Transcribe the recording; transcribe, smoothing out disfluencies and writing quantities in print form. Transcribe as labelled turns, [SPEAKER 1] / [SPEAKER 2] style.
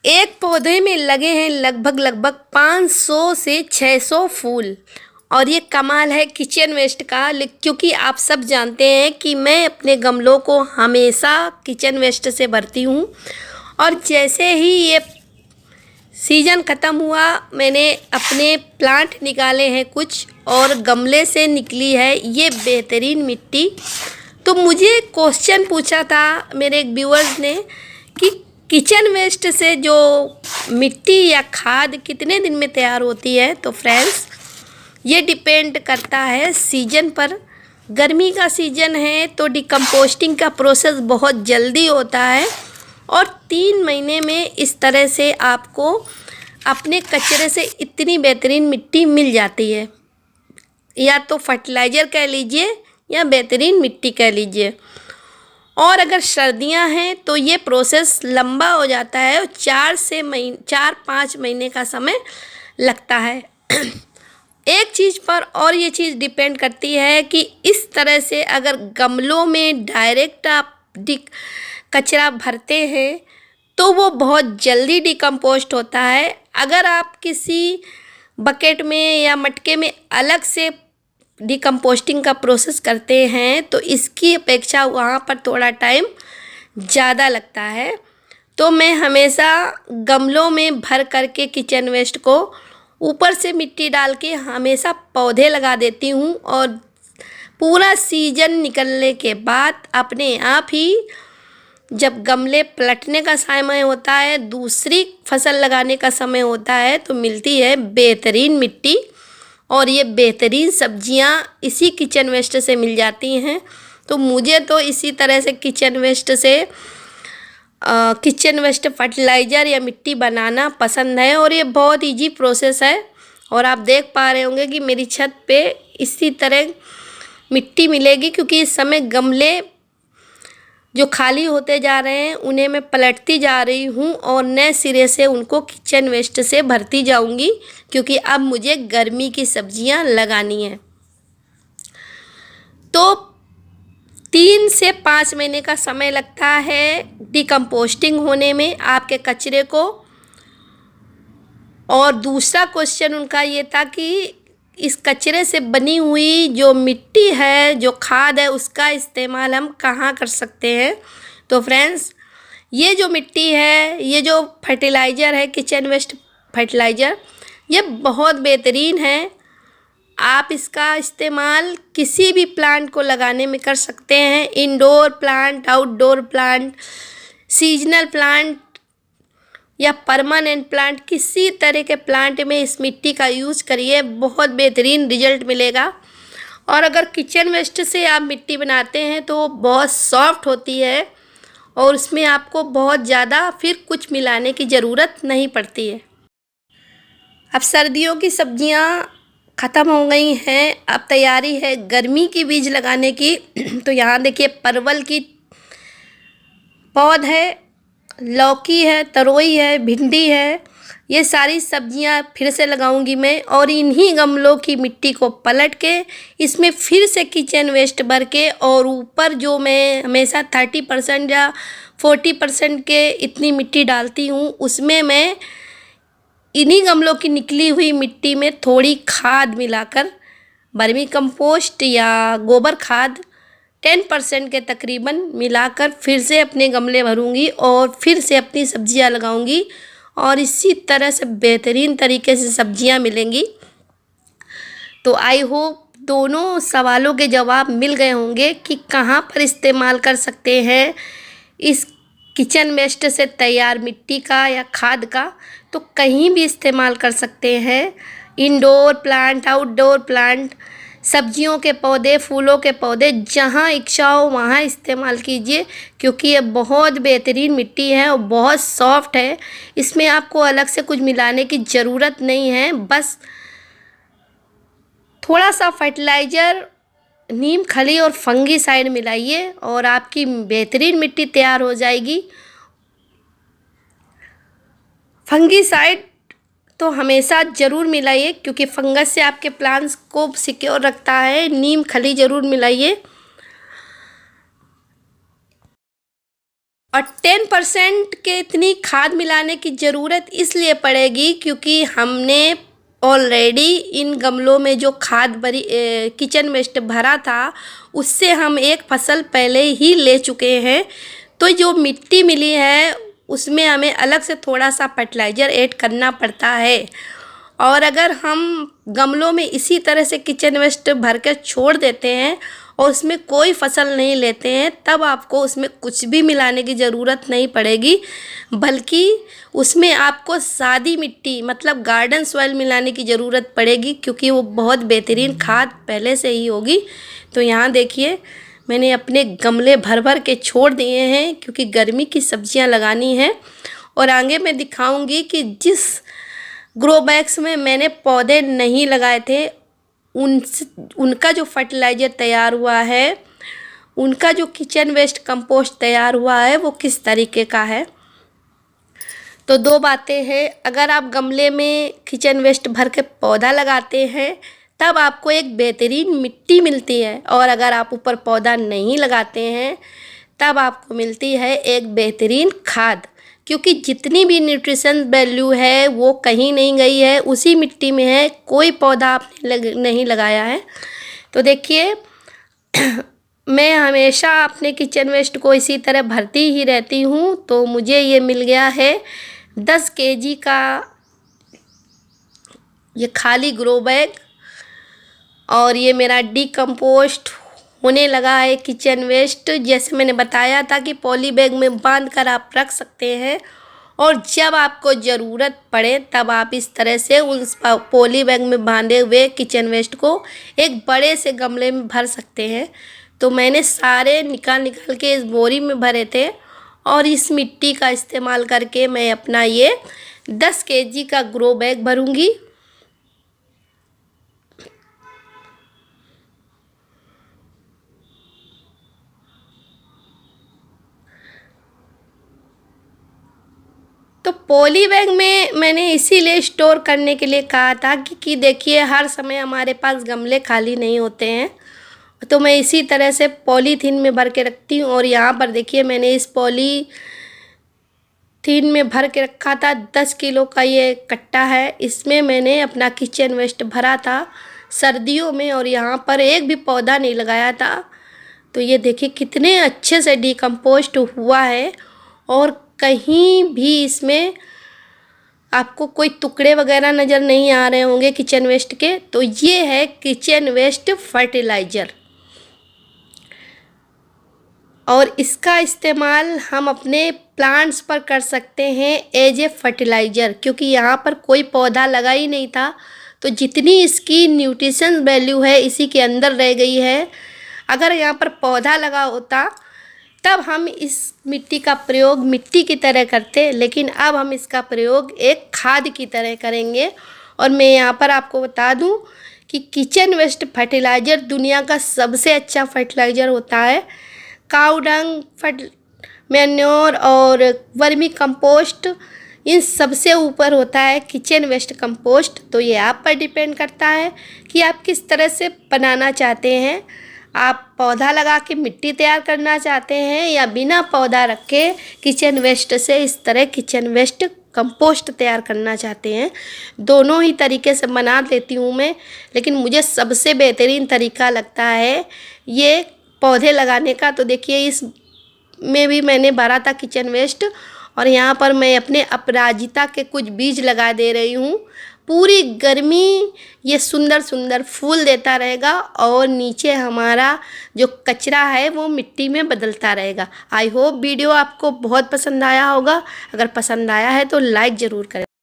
[SPEAKER 1] एक पौधे में लगे हैं लगभग 500 से 600 फूल। और ये कमाल है किचन वेस्ट का, क्योंकि आप सब जानते हैं कि मैं अपने गमलों को हमेशा किचन वेस्ट से भरती हूँ। और जैसे ही ये सीज़न ख़त्म हुआ, मैंने अपने प्लांट निकाले हैं कुछ, और गमले से निकली है ये बेहतरीन मिट्टी। तो मुझे क्वेश्चन पूछा था मेरे एक व्यूअर्स ने कि किचन वेस्ट से जो मिट्टी या खाद कितने दिन में तैयार होती है। तो फ्रेंड्स, ये डिपेंड करता है सीजन पर। गर्मी का सीजन है तो डिकम्पोस्टिंग का प्रोसेस बहुत जल्दी होता है, और 3 महीने में इस तरह से आपको अपने कचरे से इतनी बेहतरीन मिट्टी मिल जाती है। या तो फर्टिलाइज़र कह लीजिए या बेहतरीन मिट्टी कह लीजिए। और अगर सर्दियां हैं तो ये प्रोसेस लंबा हो जाता है और 4-5 महीने का समय लगता है। एक चीज़ पर और ये चीज़ डिपेंड करती है कि इस तरह से अगर गमलों में डायरेक्ट आप कचरा भरते हैं तो वो बहुत जल्दी डिकम्पोस्ट होता है। अगर आप किसी बकेट में या मटके में अलग से डिकम्पोस्टिंग का प्रोसेस करते हैं तो इसकी अपेक्षा वहाँ पर थोड़ा टाइम ज़्यादा लगता है। तो मैं हमेशा गमलों में भर करके किचन वेस्ट को ऊपर से मिट्टी डाल के हमेशा पौधे लगा देती हूँ, और पूरा सीजन निकलने के बाद अपने आप ही जब गमले पलटने का समय होता है, दूसरी फसल लगाने का समय होता है, तो मिलती है बेहतरीन मिट्टी। और ये बेहतरीन सब्जियां इसी किचन वेस्ट से मिल जाती हैं। तो मुझे तो इसी तरह से किचन वेस्ट फर्टिलाइज़र या मिट्टी बनाना पसंद है, और ये बहुत इजी प्रोसेस है। और आप देख पा रहे होंगे कि मेरी छत पे इसी तरह मिट्टी मिलेगी, क्योंकि इस समय गमले जो खाली होते जा रहे हैं उन्हें मैं पलटती जा रही हूँ और नए सिरे से उनको किचन वेस्ट से भरती जाऊँगी, क्योंकि अब मुझे गर्मी की सब्जियाँ लगानी हैं। तो 3 से 5 महीने का समय लगता है डिकम्पोस्टिंग होने में आपके कचरे को। और दूसरा क्वेश्चन उनका ये था कि इस कचरे से बनी हुई जो मिट्टी है, जो खाद है, उसका इस्तेमाल हम कहाँ कर सकते हैं। तो फ्रेंड्स, ये जो मिट्टी है, ये जो फर्टिलाइज़र है, किचन वेस्ट फर्टिलाइज़र, ये बहुत बेहतरीन है। आप इसका इस्तेमाल किसी भी प्लांट को लगाने में कर सकते हैं। Indoor plant, outdoor plant, seasonal plant या परमानेंट प्लांट, किसी तरह के प्लांट में इस मिट्टी का यूज़ करिए, बहुत बेहतरीन रिजल्ट मिलेगा। और अगर किचन वेस्ट से आप मिट्टी बनाते हैं तो बहुत सॉफ्ट होती है, और उसमें आपको बहुत ज़्यादा फिर कुछ मिलाने की ज़रूरत नहीं पड़ती है। अब सर्दियों की सब्जियां ख़त्म हो गई हैं, अब तैयारी है गर्मी की बीज लगाने की। तो यहाँ देखिए, परवल की पौध है, लौकी है, तरोई है, भिंडी है, ये सारी सब्जियां फिर से लगाऊंगी मैं। और इन्हीं गमलों की मिट्टी को पलट के इसमें फिर से किचन वेस्ट भर के, और ऊपर जो मैं हमेशा 30% या 40% के इतनी मिट्टी डालती हूँ, उसमें मैं इन्हीं गमलों की निकली हुई मिट्टी में थोड़ी खाद मिलाकर, वर्मी कंपोस्ट या गोबर खाद 10% के तकरीबन मिलाकर फिर से अपने गमले भरूंगी और फिर से अपनी सब्जियां लगाऊंगी, और इसी तरह से बेहतरीन तरीके से सब्जियां मिलेंगी। तो आई होप दोनों सवालों के जवाब मिल गए होंगे कि कहाँ पर इस्तेमाल कर सकते हैं इस किचन वेस्ट से तैयार मिट्टी का या खाद का। तो कहीं भी इस्तेमाल कर सकते हैं, इंडोर प्लांट, आउटडोर प्लांट, सब्जियों के पौधे, फूलों के पौधे, जहाँ इच्छा हो वहाँ इस्तेमाल कीजिए, क्योंकि ये बहुत बेहतरीन मिट्टी है और बहुत सॉफ्ट है। इसमें आपको अलग से कुछ मिलाने की ज़रूरत नहीं है, बस थोड़ा सा फर्टिलाइज़र, नीम खली और फंगीसाइड मिलाइए और आपकी बेहतरीन मिट्टी तैयार हो जाएगी। फंगीसाइड तो हमेशा ज़रूर मिलाइए, क्योंकि फंगस से आपके प्लांट्स को सिक्योर रखता है। नीम खली ज़रूर मिलाइए। और 10% के इतनी खाद मिलाने की ज़रूरत इसलिए पड़ेगी क्योंकि हमने ऑलरेडी इन गमलों में जो खाद भरी किचन वेस्ट भरा था उससे हम एक फसल पहले ही ले चुके हैं। तो जो मिट्टी मिली है उसमें हमें अलग से थोड़ा सा फर्टिलाइज़र ऐड करना पड़ता है। और अगर हम गमलों में इसी तरह से किचन वेस्ट भर के छोड़ देते हैं और उसमें कोई फसल नहीं लेते हैं तब आपको उसमें कुछ भी मिलाने की ज़रूरत नहीं पड़ेगी, बल्कि उसमें आपको सादी मिट्टी मतलब गार्डन सॉइल मिलाने की ज़रूरत पड़ेगी क्योंकि वो बहुत बेहतरीन खाद पहले से ही होगी। तो यहाँ देखिए मैंने अपने गमले भर भर के छोड़ दिए हैं क्योंकि गर्मी की सब्जियां लगानी है। और आगे मैं दिखाऊंगी कि जिस ग्रो बैग्स में मैंने पौधे नहीं लगाए थे उनका जो फर्टिलाइज़र तैयार हुआ है, उनका जो किचन वेस्ट कंपोस्ट तैयार हुआ है वो किस तरीके का है। तो दो बातें हैं, अगर आप गमले में किचन वेस्ट भर के पौधा लगाते हैं तब आपको एक बेहतरीन मिट्टी मिलती है, और अगर आप ऊपर पौधा नहीं लगाते हैं तब आपको मिलती है एक बेहतरीन खाद, क्योंकि जितनी भी न्यूट्रिशन वैल्यू है वो कहीं नहीं गई है, उसी मिट्टी में है, कोई पौधा आपने नहीं लगाया है। तो देखिए मैं हमेशा अपने किचन वेस्ट को इसी तरह भरती ही रहती हूँ। तो मुझे ये मिल गया है 10 kg का ये खाली ग्रो बैग, और ये मेरा डीकम्पोस्ट होने लगा है किचन वेस्ट। जैसे मैंने बताया था कि पॉली बैग में बांध कर आप रख सकते हैं, और जब आपको ज़रूरत पड़े तब आप इस तरह से उस पॉली बैग में बांधे हुए किचन वेस्ट को एक बड़े से गमले में भर सकते हैं। तो मैंने सारे निकाल के इस बोरी में भरे थे, और इस मिट्टी का इस्तेमाल करके मैं अपना ये 10 kg का ग्रो बैग भरूंगी। तो पॉली बैग में मैंने इसीलिए स्टोर करने के लिए कहा था कि देखिए हर समय हमारे पास गमले खाली नहीं होते हैं, तो मैं इसी तरह से पॉलीथीन में भर के रखती हूँ। और यहाँ पर देखिए मैंने इस पॉलीथीन में भर के रखा था 10 किलो का ये कट्टा है, इसमें मैंने अपना किचन वेस्ट भरा था सर्दियों में, और यहाँ पर एक भी पौधा नहीं लगाया था। तो ये देखिए कितने अच्छे से डिकम्पोस्ट हुआ है, और कहीं भी इसमें आपको कोई टुकड़े वगैरह नज़र नहीं आ रहे होंगे किचन वेस्ट के। तो ये है किचन वेस्ट फर्टिलाइज़र, और इसका इस्तेमाल हम अपने प्लांट्स पर कर सकते हैं एज ए फर्टिलाइज़र, क्योंकि यहाँ पर कोई पौधा लगा ही नहीं था, तो जितनी इसकी न्यूट्रिशन वैल्यू है इसी के अंदर रह गई है। अगर यहाँ पर पौधा लगा होता तब हम इस मिट्टी का प्रयोग मिट्टी की तरह करते, लेकिन अब हम इसका प्रयोग एक खाद की तरह करेंगे। और मैं यहाँ पर आपको बता दूँ कि किचन वेस्ट फर्टिलाइज़र दुनिया का सबसे अच्छा फर्टिलाइज़र होता है। काऊ डंग, मैन्योर और वर्मी कंपोस्ट, इन सबसे ऊपर होता है किचन वेस्ट कंपोस्ट। तो ये आप पर डिपेंड करता है कि आप किस तरह से बनाना चाहते हैं। आप पौधा लगा के मिट्टी तैयार करना चाहते हैं या बिना पौधा रखे किचन वेस्ट से इस तरह किचन वेस्ट कंपोस्ट तैयार करना चाहते हैं। दोनों ही तरीके से बना लेती हूँ मैं, लेकिन मुझे सबसे बेहतरीन तरीका लगता है ये पौधे लगाने का। तो देखिए इस में भी मैंने भरा था किचन वेस्ट, और यहाँ पर मैं अपने अपराजिता के कुछ बीज लगा दे रही हूँ। पूरी गर्मी ये सुंदर सुंदर फूल देता रहेगा, और नीचे हमारा जो कचरा है वो मिट्टी में बदलता रहेगा। आई होप वीडियो आपको बहुत पसंद आया होगा। अगर पसंद आया है तो लाइक ज़रूर करें।